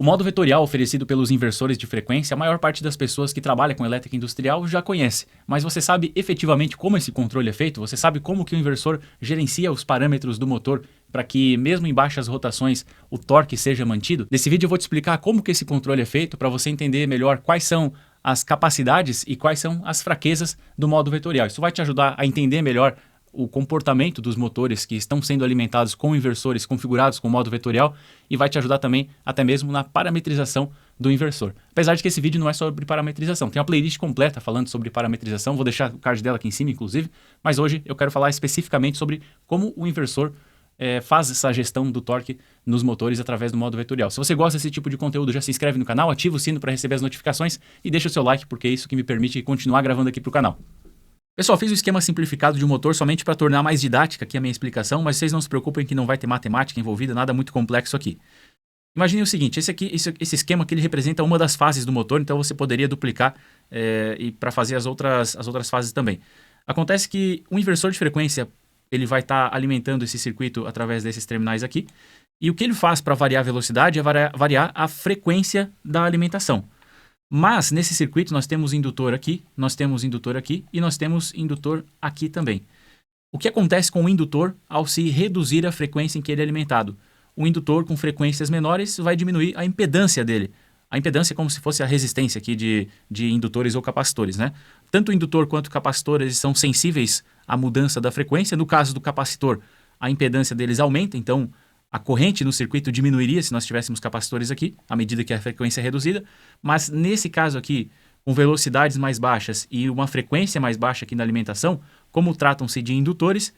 O modo vetorial oferecido pelos inversores de frequência, a maior parte das pessoas que trabalham com elétrica industrial já conhece. Mas você sabe efetivamente como esse controle é feito? Você sabe como que o inversor gerencia os parâmetros do motor para que, mesmo em baixas rotações, o torque seja mantido? Nesse vídeo eu vou te explicar como que esse controle é feito para você entender melhor quais são as capacidades e quais são as fraquezas do modo vetorial. Isso vai te ajudar a entender melhor o comportamento dos motores que estão sendo alimentados com inversores configurados com modo vetorial e vai te ajudar também até mesmo na parametrização do inversor. Apesar de que esse vídeo não é sobre parametrização, tem uma playlist completa falando sobre parametrização, vou deixar o card dela aqui em cima inclusive, mas hoje eu quero falar especificamente sobre como o inversor faz essa gestão do torque nos motores através do modo vetorial. Se você gosta desse tipo de conteúdo, já se inscreve no canal, ativa o sino para receber as notificações e deixa o seu like porque é isso que me permite continuar gravando aqui para o canal. Pessoal, fiz um esquema simplificado de um motor somente para tornar mais didática aqui a minha explicação, mas vocês não se preocupem que não vai ter matemática envolvida, nada muito complexo aqui. Imagine o seguinte, esse esquema aqui ele representa uma das fases do motor, então você poderia duplicar e para fazer as outras fases também. Acontece que o inversor de frequência ele vai estar alimentando esse circuito através desses terminais aqui, e o que ele faz para variar a velocidade é variar a frequência da alimentação. Mas, nesse circuito, nós temos indutor aqui, nós temos indutor aqui e nós temos indutor aqui também. O que acontece com o indutor ao se reduzir a frequência em que ele é alimentado? O indutor com frequências menores vai diminuir a impedância dele. A impedância é como se fosse a resistência aqui de indutores ou capacitores, né? Tanto o indutor quanto o capacitor eles são sensíveis à mudança da frequência. No caso do capacitor, a impedância deles aumenta, então a corrente no circuito diminuiria se nós tivéssemos capacitores aqui, à medida que a frequência é reduzida. Mas nesse caso aqui, com velocidades mais baixas e uma frequência mais baixa aqui na alimentação, como tratam-se de indutores,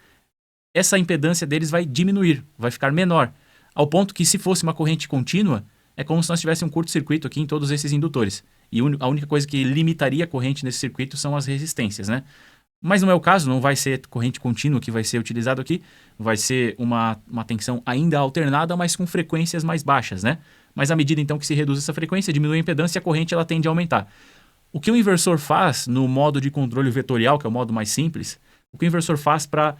essa impedância deles vai diminuir, vai ficar menor. Ao ponto que se fosse uma corrente contínua, é como se nós tivéssemos um curto-circuito aqui em todos esses indutores. E a única coisa que limitaria a corrente nesse circuito são as resistências, né? Mas não é o caso, não vai ser corrente contínua que vai ser utilizado aqui, vai ser uma tensão ainda alternada, mas com frequências mais baixas, né? Mas à medida então que se reduz essa frequência, diminui a impedância e a corrente ela tende a aumentar. O que o inversor faz no modo de controle vetorial, que é o modo mais simples, o que o inversor faz para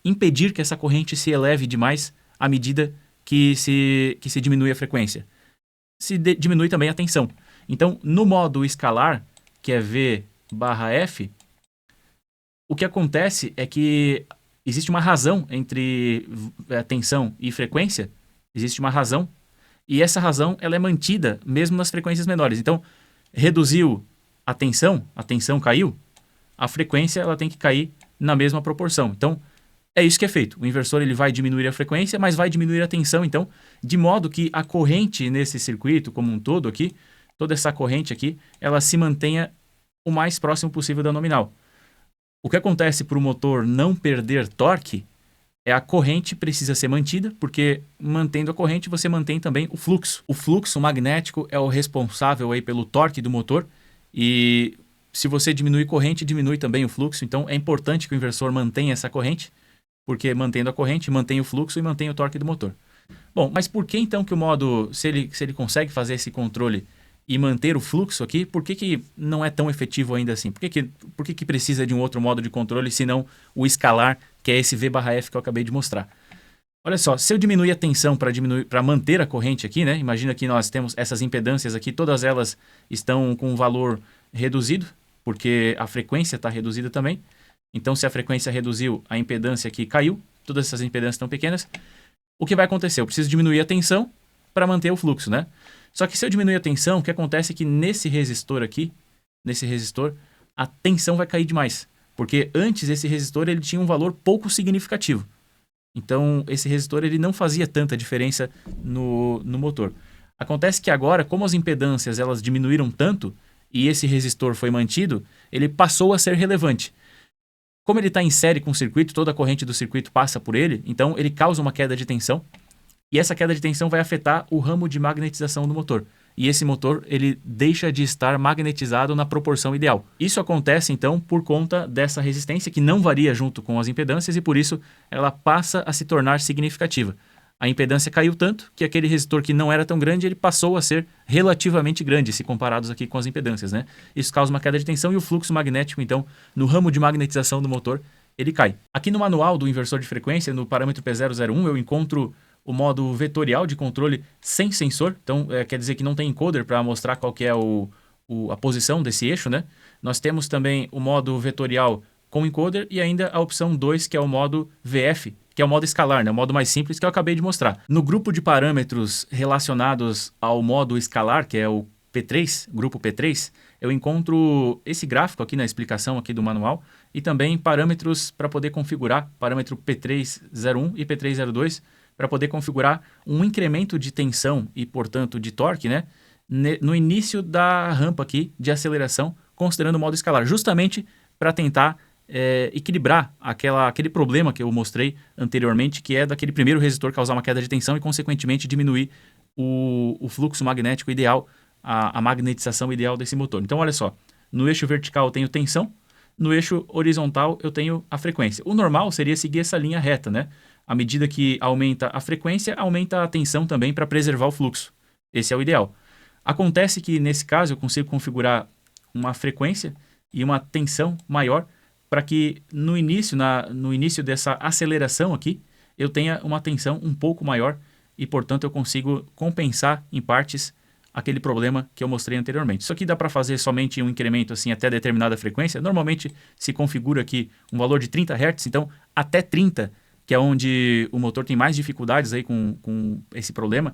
impedir que essa corrente se eleve demais à medida que se diminui a frequência? Diminui também a tensão. Então, no modo escalar, que é V/F, o que acontece é que existe uma razão entre tensão e frequência, existe uma razão, e essa razão ela é mantida mesmo nas frequências menores. Então, reduziu a tensão caiu, a frequência ela tem que cair na mesma proporção. Então, é isso que é feito. O inversor ele vai diminuir a frequência, mas vai diminuir a tensão, então, de modo que a corrente nesse circuito como um todo aqui, toda essa corrente aqui, ela se mantenha o mais próximo possível da nominal. O que acontece para o motor não perder torque é a corrente precisa ser mantida, porque mantendo a corrente você mantém também o fluxo. O fluxo magnético é o responsável aí pelo torque do motor e se você diminui corrente, diminui também o fluxo. Então é importante que o inversor mantenha essa corrente, porque mantendo a corrente, mantém o fluxo e mantém o torque do motor. Bom, mas por que então que o modo, se ele consegue fazer esse controle e manter o fluxo aqui, por que não é tão efetivo ainda assim? Por que precisa de um outro modo de controle, se não o escalar, que é esse V/F que eu acabei de mostrar? Olha só, se eu diminuir a tensão para manter a corrente aqui, né? Imagina que nós temos essas impedâncias aqui, todas elas estão com um valor reduzido, porque a frequência está reduzida também. Então, se a frequência reduziu, a impedância aqui caiu, todas essas impedâncias estão pequenas. O que vai acontecer? Eu preciso diminuir a tensão para manter o fluxo, né? Só que se eu diminuir a tensão, o que acontece é que nesse resistor aqui, a tensão vai cair demais. Porque antes esse resistor ele tinha um valor pouco significativo. Então esse resistor ele não fazia tanta diferença no motor. Acontece que agora, como as impedâncias elas diminuíram tanto e esse resistor foi mantido, ele passou a ser relevante. Como ele está em série com o circuito, toda a corrente do circuito passa por ele, então ele causa uma queda de tensão. E essa queda de tensão vai afetar o ramo de magnetização do motor. E esse motor ele deixa de estar magnetizado na proporção ideal. Isso acontece então por conta dessa resistência que não varia junto com as impedâncias e por isso ela passa a se tornar significativa. A impedância caiu tanto que aquele resistor que não era tão grande ele passou a ser relativamente grande se comparados aqui com as impedâncias, né? Isso causa uma queda de tensão e o fluxo magnético então no ramo de magnetização do motor ele cai. Aqui no manual do inversor de frequência, no parâmetro P001, eu encontro o modo vetorial de controle sem sensor, então quer dizer que não tem encoder para mostrar qual que é a posição desse eixo, né? Nós temos também o modo vetorial com encoder e ainda a opção 2, que é o modo VF, que é o modo escalar, né? O modo mais simples que eu acabei de mostrar. No grupo de parâmetros relacionados ao modo escalar, que é o P3, grupo P3, eu encontro esse gráfico aqui na explicação aqui do manual e também parâmetros para poder configurar, parâmetro P301 e P302, para poder configurar um incremento de tensão e, portanto, de torque, né? No início da rampa aqui de aceleração, considerando o modo escalar, justamente para tentar equilibrar aquele problema que eu mostrei anteriormente, que é daquele primeiro resistor causar uma queda de tensão e, consequentemente, diminuir o fluxo magnético ideal, a magnetização ideal desse motor. Então, olha só, no eixo vertical eu tenho tensão, no eixo horizontal eu tenho a frequência. O normal seria seguir essa linha reta, né? À medida que aumenta a frequência, aumenta a tensão também para preservar o fluxo. Esse é o ideal. Acontece que, nesse caso, eu consigo configurar uma frequência e uma tensão maior para que no início dessa aceleração aqui, eu tenha uma tensão um pouco maior e, portanto, eu consigo compensar em partes aquele problema que eu mostrei anteriormente. Isso aqui dá para fazer somente um incremento assim até determinada frequência. Normalmente se configura aqui um valor de 30 Hz, então até 30, que é onde o motor tem mais dificuldades aí com esse problema.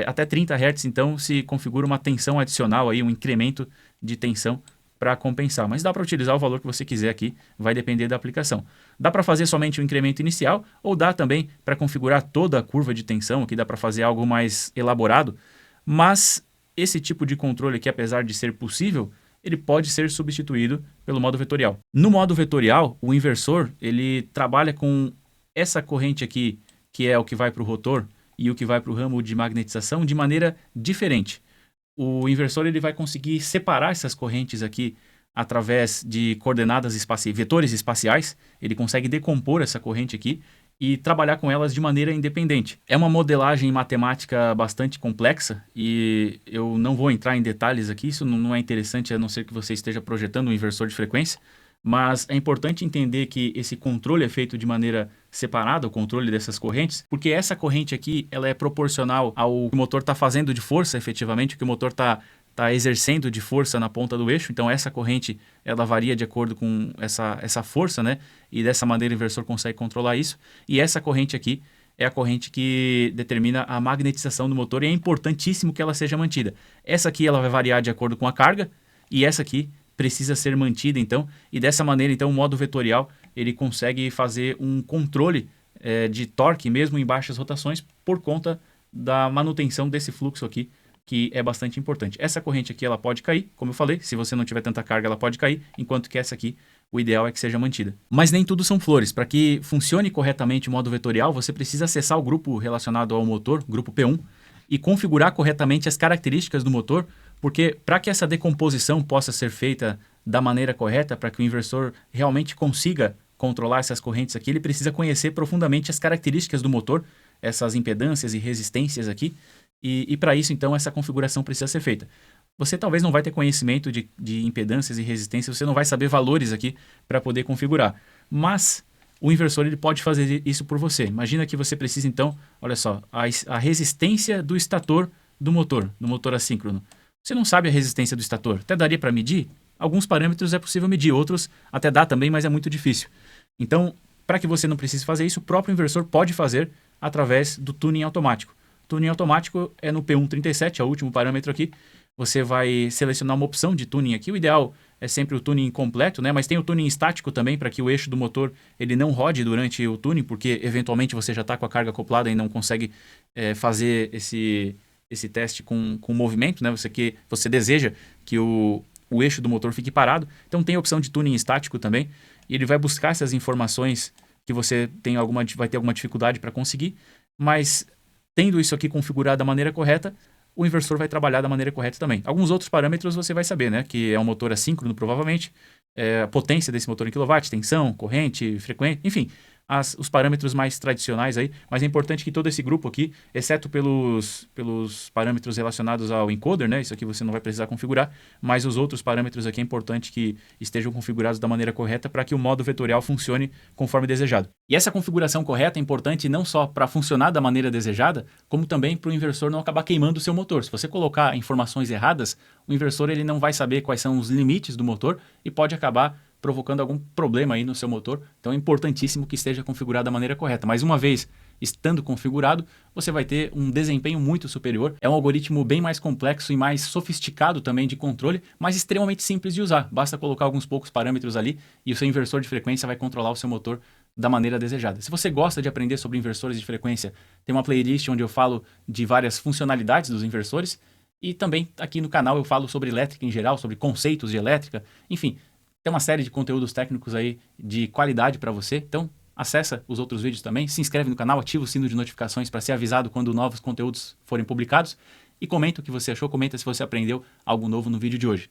Até 30 Hz, então, se configura uma tensão adicional, aí, um incremento de tensão para compensar. Mas dá para utilizar o valor que você quiser aqui, vai depender da aplicação. Dá para fazer somente o incremento inicial ou dá também para configurar toda a curva de tensão, aqui dá para fazer algo mais elaborado, mas esse tipo de controle aqui, apesar de ser possível, ele pode ser substituído pelo modo vetorial. No modo vetorial, o inversor ele trabalha com essa corrente aqui, que é o que vai para o rotor, e o que vai para o ramo de magnetização de maneira diferente. O inversor ele vai conseguir separar essas correntes aqui através de coordenadas espaciais, vetores espaciais. Ele consegue decompor essa corrente aqui e trabalhar com elas de maneira independente. É uma modelagem matemática bastante complexa e eu não vou entrar em detalhes aqui, isso não é interessante a não ser que você esteja projetando um inversor de frequência. Mas é importante entender que esse controle é feito de maneira separada, o controle dessas correntes, porque essa corrente aqui ela é proporcional ao que o motor está fazendo de força, efetivamente, o que o motor está exercendo de força na ponta do eixo. Então essa corrente ela varia de acordo com essa força, né? E dessa maneira o inversor consegue controlar isso. E essa corrente aqui é a corrente que determina a magnetização do motor e é importantíssimo que ela seja mantida. Essa aqui ela vai variar de acordo com a carga e essa aqui precisa ser mantida, então, e dessa maneira, então, o modo vetorial, ele consegue fazer um controle de torque, mesmo em baixas rotações, por conta da manutenção desse fluxo aqui, que é bastante importante. Essa corrente aqui, ela pode cair, como eu falei, se você não tiver tanta carga, ela pode cair, enquanto que essa aqui, o ideal é que seja mantida. Mas nem tudo são flores. Para que funcione corretamente o modo vetorial, você precisa acessar o grupo relacionado ao motor, grupo P1, e configurar corretamente as características do motor, porque para que essa decomposição possa ser feita da maneira correta, para que o inversor realmente consiga controlar essas correntes aqui, ele precisa conhecer profundamente as características do motor, essas impedâncias e resistências aqui, e para isso, então, essa configuração precisa ser feita. Você talvez não vai ter conhecimento de impedâncias e resistências, você não vai saber valores aqui para poder configurar, mas o inversor ele pode fazer isso por você. Imagina que você precisa, então, olha só, a resistência do estator do motor assíncrono. Você não sabe a resistência do estator. Até daria para medir? Alguns parâmetros é possível medir, outros até dá também, mas é muito difícil. Então, para que você não precise fazer isso, o próprio inversor pode fazer através do tuning automático. Tuning automático é no P137, é o último parâmetro aqui. Você vai selecionar uma opção de tuning aqui. O ideal é sempre o tuning completo, né? Mas tem o tuning estático também, para que o eixo do motor ele não rode durante o tuning, porque eventualmente você já está com a carga acoplada e não consegue fazer esse teste com movimento, né? Você deseja que o eixo do motor fique parado. Então tem a opção de tuning estático também. E ele vai buscar essas informações que você vai ter alguma dificuldade para conseguir. Mas tendo isso aqui configurado da maneira correta, o inversor vai trabalhar da maneira correta também. Alguns outros parâmetros você vai saber, né? Que é um motor assíncrono, provavelmente. A potência desse motor em kW, tensão, corrente, frequência, enfim. os parâmetros mais tradicionais aí, mas é importante que todo esse grupo aqui, exceto pelos parâmetros relacionados ao encoder, né? Isso aqui você não vai precisar configurar, mas os outros parâmetros aqui é importante que estejam configurados da maneira correta para que o modo vetorial funcione conforme desejado. E essa configuração correta é importante não só para funcionar da maneira desejada, como também para o inversor não acabar queimando o seu motor. Se você colocar informações erradas, o inversor ele não vai saber quais são os limites do motor e pode acabar provocando algum problema aí no seu motor. Então é importantíssimo que esteja configurado da maneira correta. Mas uma vez estando configurado, você vai ter um desempenho muito superior. É um algoritmo bem mais complexo e mais sofisticado também de controle, mas extremamente simples de usar. Basta colocar alguns poucos parâmetros ali e o seu inversor de frequência vai controlar o seu motor da maneira desejada. Se você gosta de aprender sobre inversores de frequência, tem uma playlist onde eu falo de várias funcionalidades dos inversores e também aqui no canal eu falo sobre elétrica em geral, sobre conceitos de elétrica, enfim, tem uma série de conteúdos técnicos aí de qualidade para você. Então, acessa os outros vídeos também, se inscreve no canal, ativa o sino de notificações para ser avisado quando novos conteúdos forem publicados e comenta o que você achou, comenta se você aprendeu algo novo no vídeo de hoje.